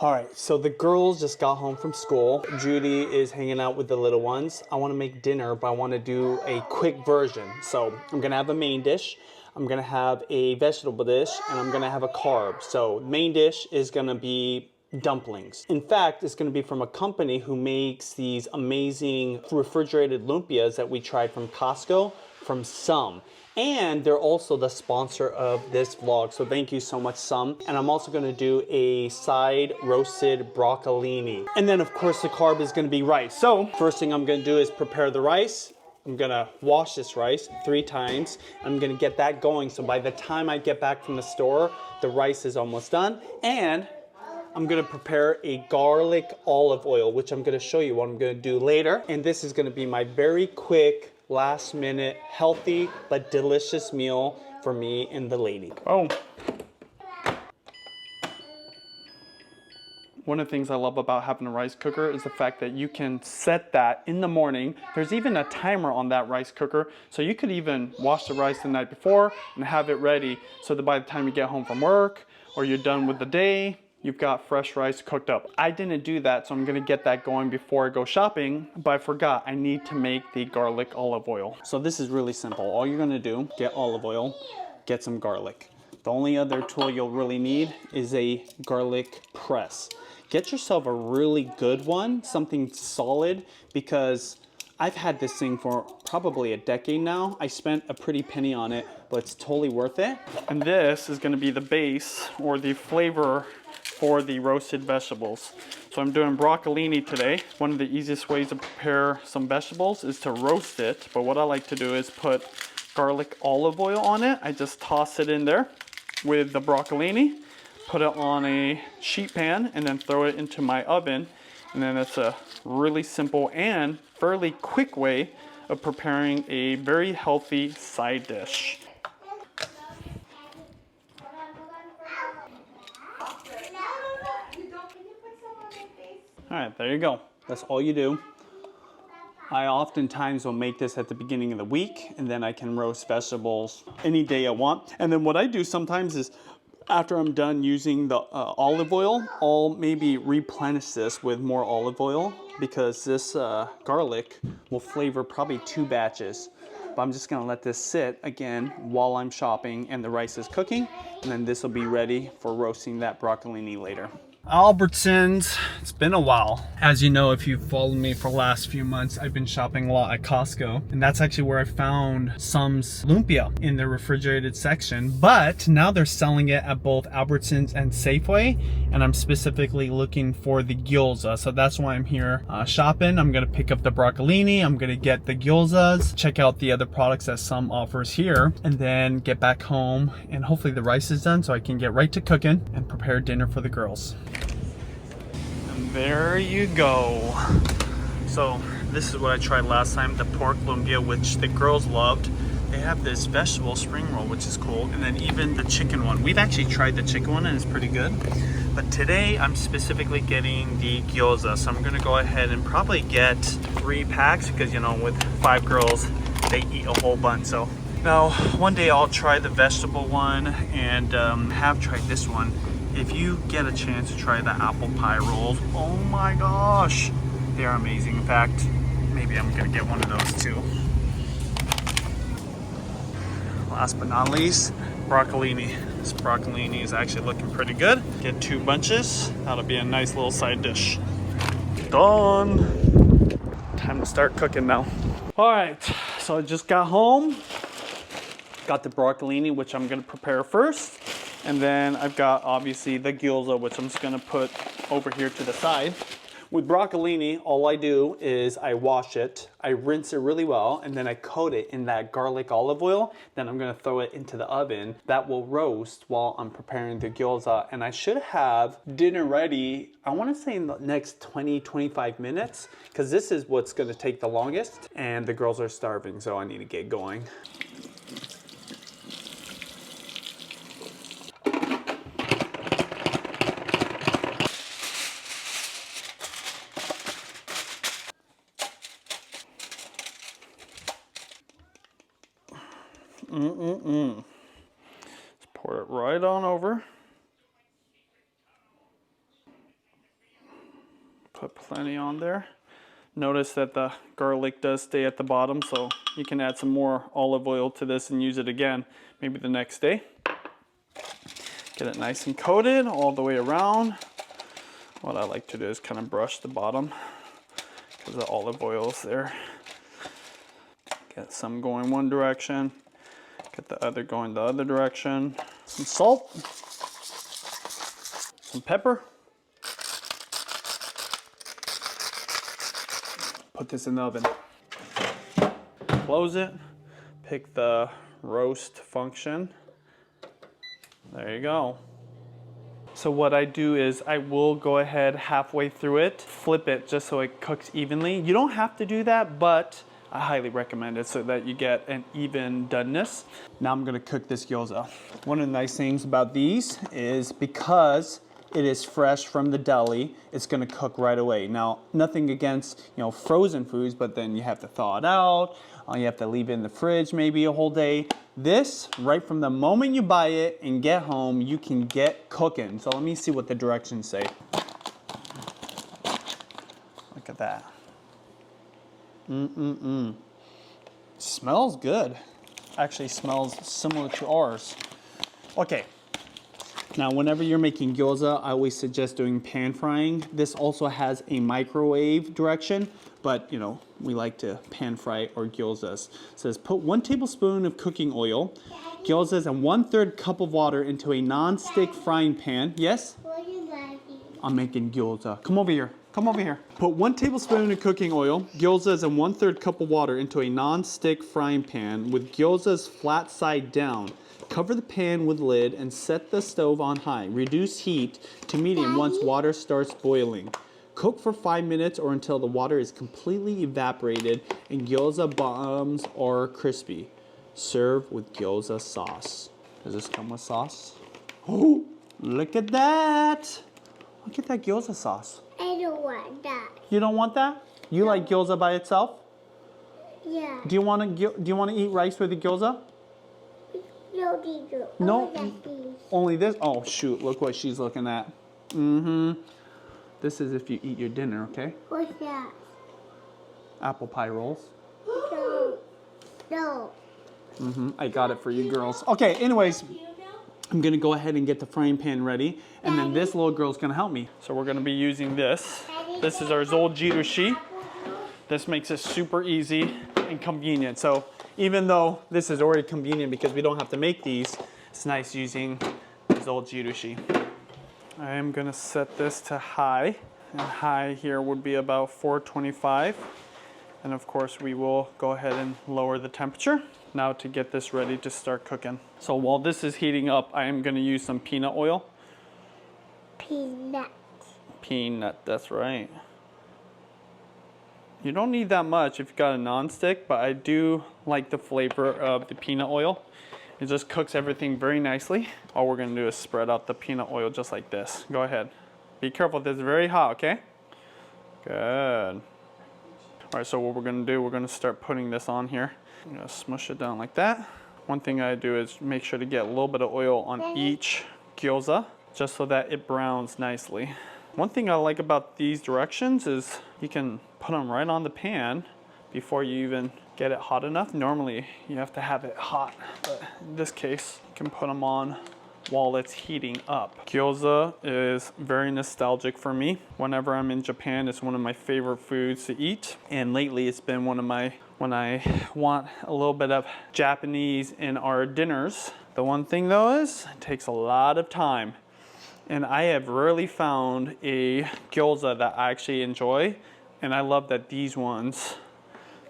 All right, so the girls just got home from school. Judy is hanging out with the little ones. I want to make dinner, but I want to do a quick version. So I'm gonna have a main dish, I'm gonna have a vegetable dish, and I'm gonna have a carb. So main dish is gonna be dumplings. In fact, it's gonna be from a company who makes these amazing refrigerated lumpias that we tried from Costco, from Some. And they're also the sponsor of this vlog, so thank you so much, Some. And I'm also gonna do a side roasted broccolini. And then of course the carb is gonna be rice. So first thing I'm gonna do is prepare the rice. I'm gonna wash this rice 3 times. I'm gonna get that going, so by the time I get back from the store, the rice is almost done. And I'm gonna prepare a garlic olive oil, which I'm gonna show you what I'm gonna do later. And this is gonna be my very quick, last minute, healthy, but delicious meal for me and the lady. Oh. One of the things I love about having a rice cooker is the fact that you can set that in the morning. There's even a timer on that rice cooker, so you could even wash the rice the night before and have it ready so that by the time you get home from work or you're done with the day, you've got fresh rice cooked up. I didn't do that, so I'm gonna get that going before I go shopping, but I forgot I need to make the garlic olive oil. So this is really simple. All you're gonna do, get olive oil, get some garlic. The only other tool you'll really need is a garlic press. Get yourself a really good one, something solid, because I've had this thing for probably a decade now. I spent a pretty penny on it, but it's totally worth it. And this is gonna be the base or the flavor for the roasted vegetables. So I'm doing broccolini today. One of the easiest ways to prepare some vegetables is to roast it, but what I like to do is put garlic olive oil on it. I just toss it in there with the broccolini, put it on a sheet pan, and then throw it into my oven. And then it's a really simple and fairly quick way of preparing a very healthy side dish. All right, there you go. That's all you do. I oftentimes will make this at the beginning of the week, and then I can roast vegetables any day I want. And then what I do sometimes is, after I'm done using the olive oil, I'll maybe replenish this with more olive oil, because this garlic will flavor probably 2 batches. But I'm just gonna let this sit again while I'm shopping and the rice is cooking, and then this will be ready for roasting that broccolini later. Albertsons, it's been a while. As you know, if you've followed me for the last few months, I've been shopping a lot at Costco, and that's actually where I found Some's lumpia in the refrigerated section. But now they're selling it at both Albertsons and Safeway, and I'm specifically looking for the gyoza, so that's why I'm here shopping. I'm gonna pick up the broccolini, I'm gonna get the gyozas, check out the other products that Some offers here, and then get back home, and hopefully the rice is done so I can get right to cooking and prepare dinner for the girls. And there you go. So this is what I tried last time, the pork lumpia, which the girls loved. They have this vegetable spring roll, which is cool, and then even the chicken one. We've actually tried the chicken one and it's pretty good. But today I'm specifically getting the gyoza, so I'm gonna go ahead and probably get 3 packs because, you know, with 5 girls, they eat a whole bunch. So now one day I'll try the vegetable one and have tried this one. If you get a chance to try the apple pie rolls, oh my gosh, they are amazing. In fact, maybe I'm gonna get one of those too. Last but not least, broccolini. This broccolini is actually looking pretty good. Get 2 bunches. That'll be a nice little side dish. Done. Time to start cooking now. All right, so I just got home. Got the broccolini, which I'm gonna prepare first. And then I've got obviously the gyoza, which I'm just gonna put over here to the side. With broccolini, all I do is I wash it, I rinse it really well, and then I coat it in that garlic olive oil. Then I'm gonna throw it into the oven. That will roast while I'm preparing the gyoza. And I should have dinner ready, I wanna say in the next 20-25 minutes, because this is what's gonna take the longest. And the girls are starving, so I need to get going. Just pour it right on over. Put plenty on there. Notice that the garlic does stay at the bottom, so you can add some more olive oil to this and use it again, maybe the next day. Get it nice and coated all the way around. What I like to do is kind of brush the bottom because the olive oil is there. Get some going one direction, get the other going the other direction. Some salt, some pepper. Put this in the oven. Close it, pick the roast function. There you go. So what I do is I will go ahead halfway through it, flip it just so it cooks evenly. You don't have to do that, but I highly recommend it so that you get an even doneness. Now I'm gonna cook this gyoza. One of the nice things about these is because it is fresh from the deli, it's gonna cook right away. Now, nothing against, frozen foods, but then you have to thaw it out, you have to leave it in the fridge maybe a whole day. This, right from the moment you buy it and get home, you can get cooking. So let me see what the directions say. Look at that. Smells good. Actually smells similar to ours. Okay. Now, whenever you're making gyoza, I always suggest doing pan frying. This also has a microwave direction, but we like to pan fry our gyozas. It says put 1 tablespoon of cooking oil, gyozas, and 1/3 cup of water into a non-stick frying pan. Yes? What are you making? I'm making gyoza. Come over here. Come over here. Put 1 tablespoon of cooking oil, gyozas, and 1/3 cup of water into a non-stick frying pan with gyozas flat side down. Cover the pan with lid and set the stove on high. Reduce heat to medium once water starts boiling. Cook for 5 minutes or until the water is completely evaporated and gyoza bottoms are crispy. Serve with gyoza sauce. Does this come with sauce? Oh, look at that. Look at that gyoza sauce. I don't want that. You don't want that? You like gyoza by itself? Yeah. Do you want to eat rice with the gyoza? No, Diju. No. Only Only this? Oh, shoot. Look what she's looking at. This is if you eat your dinner, okay? What's that? Apple pie rolls. No. No. I got it for you girls. Okay, anyways, I'm going to go ahead and get the frying pan ready. And then this little girl's going to help me. So we're going to be using this. This is our zoljirushi. This makes it super easy and convenient. So even though this is already convenient because we don't have to make these, it's nice using zoljirushi. I am gonna set this to high, and high here would be about 425. And of course we will go ahead and lower the temperature now to get this ready to start cooking. So while this is heating up, I am gonna use some peanut oil. Peanut. Peanut, that's right. You don't need that much if you've got a non-stick, but I do like the flavor of the peanut oil. It just cooks everything very nicely. All we're gonna do is spread out the peanut oil just like this. Go ahead. Be careful, this is very hot, okay? Good. All right, so what we're gonna do, we're gonna start putting this on here. I'm gonna smush it down like that. One thing I do is make sure to get a little bit of oil on each gyoza, just so that it browns nicely. One thing I like about these directions is you can put them right on the pan before you even get it hot enough. Normally you have to have it hot, but in this case you can put them on while it's heating up. Gyoza is very nostalgic for me. Whenever I'm in Japan, it's one of my favorite foods to eat. And lately it's been one of my, when I want a little bit of Japanese in our dinners. The one thing though is it takes a lot of time. And I have rarely found a gyoza that I actually enjoy. And I love that these ones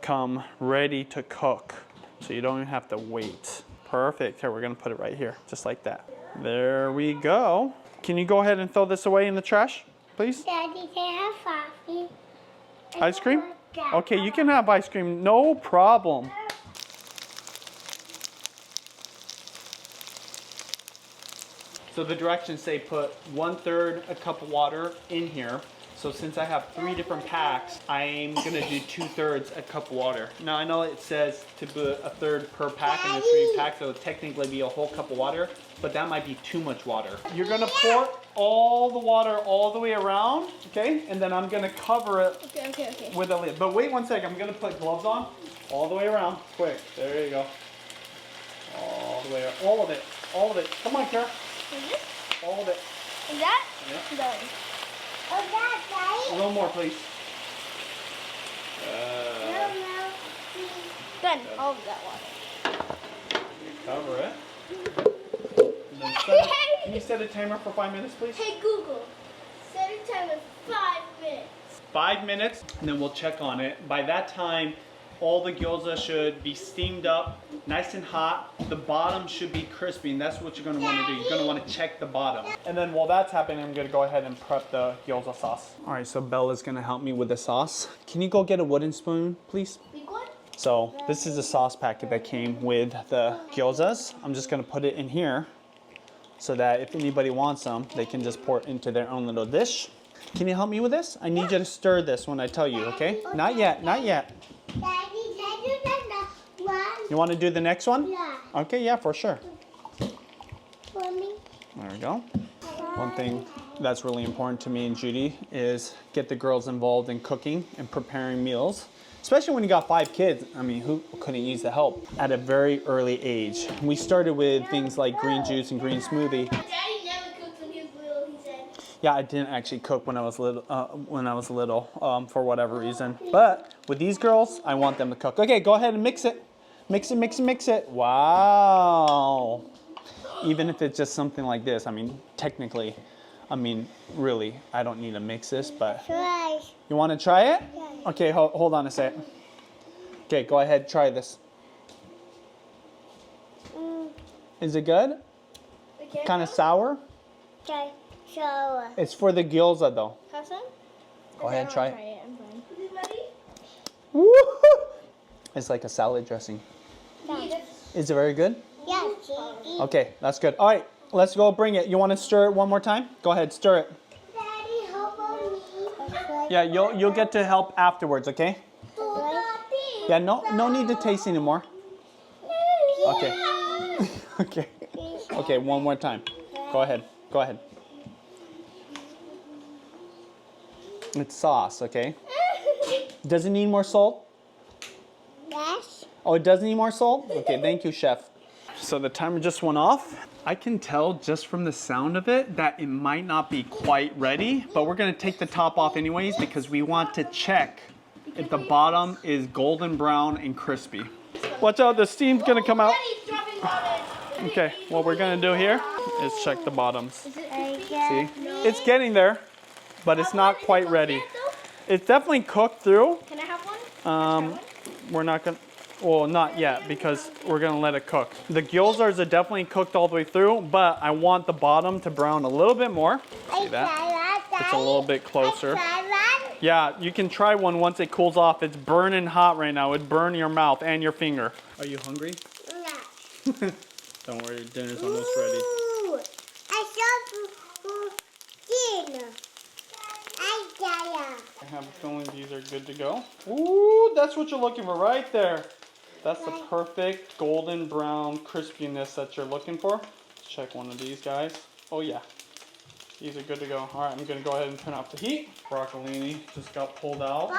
come ready to cook. So you don't even have to wait. Perfect. Here, we're gonna put it right here, just like that. There we go. Can you go ahead and throw this away in the trash, please? Daddy, can I have coffee? Ice cream? Okay, you can have ice cream, no problem. So the directions say put 1/3 a cup of water in here So since I have 3 different packs, I'm gonna do 2/3 a cup of water. Now I know it says to put 1/3 per pack in the 3 packs, so it would technically be a whole cup of water, but that might be too much water. You're gonna pour all the water all the way around, okay? And then I'm gonna cover it with a lid. But wait 1 second, I'm gonna put gloves on all the way around. Quick, there you go. All the way around, all of it. Come on, Kara. All of it. Is that? Yeah. Done. Oh, that's right. A little more, please. No, please. Done. All of that water. Cover it. And then can you set a timer for 5 minutes, please? Hey, Google. Set a timer for 5 minutes. 5 minutes, and then we'll check on it. By that time, all the gyoza should be steamed up, nice and hot. The bottom should be crispy, and that's what you're gonna wanna do. You're gonna wanna check the bottom. And then while that's happening, I'm gonna go ahead and prep the gyoza sauce. All right, so Bella's gonna help me with the sauce. Can you go get a wooden spoon, please? Big one? So this is the sauce packet that came with the gyozas. I'm just gonna put it in here so that if anybody wants them, they can just pour it into their own little dish. Can you help me with this? I need you to stir this when I tell you, okay? Not yet, not yet. Daddy, can you do the one? You want to do the next one? Yeah. Okay, yeah, for sure. For me? There we go. One thing that's really important to me and Judy is get the girls involved in cooking and preparing meals. Especially when you got 5 kids. I mean, who couldn't use the help? At a very early age. We started with things like green juice and green smoothie. Daddy never cooked when he was little, he said. Yeah, I didn't actually cook when I was little, for whatever reason. But with these girls, I want them to cook. Okay, go ahead and mix it. Mix it, mix it, mix it. Wow. Even if it's just something like this, I mean, technically, really, I don't need to mix this, but... Try. You want to try it? Yeah. Okay, hold on a sec. Okay, go ahead, try this. Is it good? Kind of sour? Okay, sour. It's for the gyoza, though. Have some? Go ahead, try it. I'm fine. Is it ready? Woo-hoo! It's like a salad dressing. Yeah. Is it very good? Yeah. Okay, that's good. All right, let's go bring it. You want to stir it one more time? Go ahead, stir it. Daddy, help me. Yeah, you'll get to help afterwards, okay? Yeah, no need to taste anymore. Okay. Okay. Okay, one more time. Go ahead. Go ahead. It's sauce, okay? Does it need more salt? Yes. Oh, it does need more salt? Okay, thank you, chef. So the timer just went off. I can tell just from the sound of it that it might not be quite ready, but we're gonna take the top off anyways because we want to check if the bottom is golden brown and crispy. Watch out, the steam's gonna come out. Okay, what we're gonna do here is check the bottoms. See? It's getting there, but it's not quite ready. It's definitely cooked through. Can I have one? We're not gonna, well, not yet because we're gonna let it cook. The gyozas are definitely cooked all the way through, but I want the bottom to brown a little bit more. See that? It's a little bit closer. Yeah, you can try one once it cools off. It's burning hot right now. It'd burn your mouth and your finger. Are you hungry? Yeah. Don't worry, dinner's almost ready. Ooh, I saw dinner. I have a feeling these are good to go. Ooh, that's what you're looking for right there. That's the perfect golden brown crispiness that you're looking for. Let's check one of these guys. Oh yeah, these are good to go. All right, I'm gonna go ahead and turn off the heat. Broccolini just got pulled out.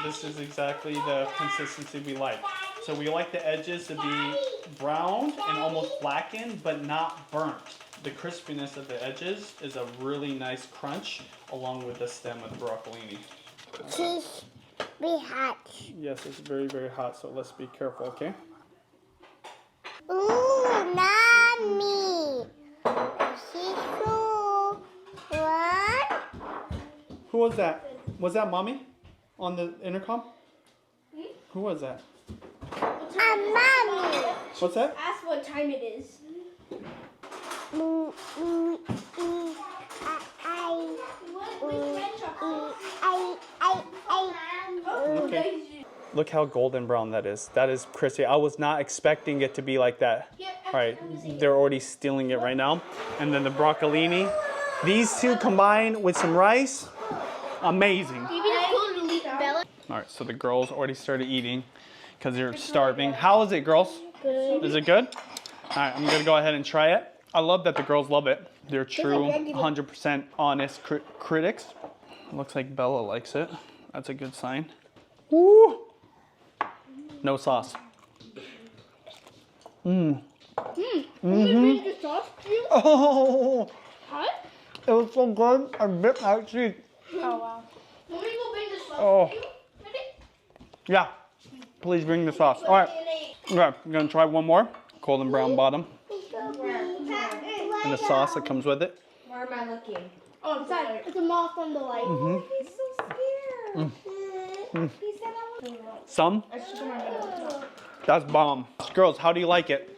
This is exactly the consistency we like. So we like the edges to be browned and almost blackened, but not burnt. The crispiness of the edges is a really nice crunch along with the stem of the broccolini. Cheese be hot. Yes, it's very, very hot, so let's be careful, okay? Ooh, not me. She's cool. What? Who was that? Was that Mommy on the intercom? Who was that? Mommy. What's that? Ask what time it is. Okay. Look how golden brown that is. That is crispy. I was not expecting it to be like that. All right, they're already stealing it right now. And then the broccolini. These two combined with some rice. Amazing. Even totally Bella. All right, so the girls already started eating because they're starving. How is it, girls? Good. Is it good? All right, I'm gonna go ahead and try it. I love that the girls love it. They're true, 100% honest critics. Looks like Bella likes it. That's a good sign. Woo! No sauce. Bring the sauce to you? Oh, Huh? it was so good. I bit my cheek. Oh wow. Want me to go bring the sauce Oh. to you? Ready? Yeah, please bring the sauce. All right, okay, I'm gonna try one more. Golden brown bottom. And the sauce that comes with it. Where am I looking? Oh, I'm sorry. It's a moth on the light. He's so scared. He said I was. Some? That's bomb. Girls, how do you like it?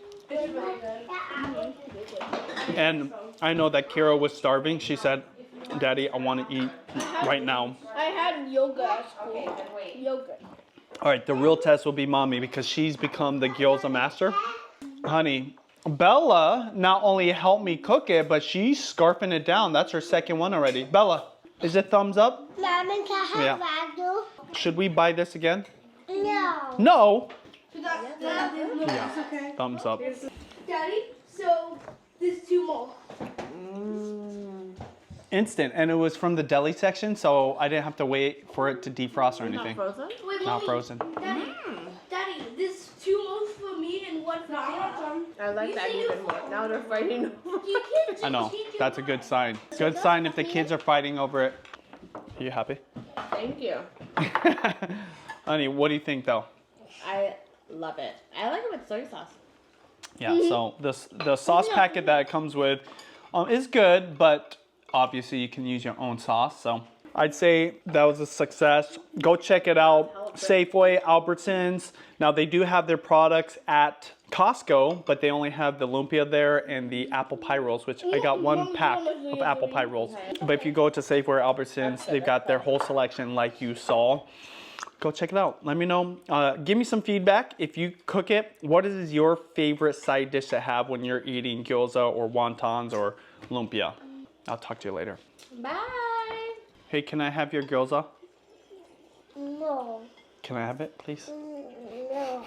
And I know that Kira was starving. She said, Daddy, I want to eat right now. I had yoga at school. Yoga. All right, the real test will be Mommy because she's become the gyoza master. Honey, Bella not only helped me cook it, but she's scarfing it down. That's her second one already. Bella, is it thumbs up? Yeah. Should we buy this again? No. No. Yeah. Okay. Thumbs up. Daddy, so there's two more. Instant, and it was from the deli section, so I didn't have to wait for it to defrost or anything. Not frozen? Wait, Not Mommy, frozen. Daddy, there's two more for me and one for Kira. I like that even more. Now they're fighting. You can't I know. just That's a good sign. Good sign if the kids are fighting over it. Are you happy? Thank you. Honey, what do you think though? I love it. I like it with soy sauce. Yeah, so the sauce packet that it comes with is good, but obviously you can use your own sauce. So I'd say that was a success. Go check it out. Safeway, Albertsons. Now they do have their products at Costco, but they only have the lumpia there and the apple pie rolls, which I got one pack of apple pie rolls. But if you go to Safeway or Albertsons, they've got their whole selection like you saw. Go check it out. Let me know. Give me some feedback. If you cook it, what is your favorite side dish to have when you're eating gyoza or wontons or lumpia? I'll talk to you later. Bye. Hey, can I have your gyoza? No. Can I have it, please? No.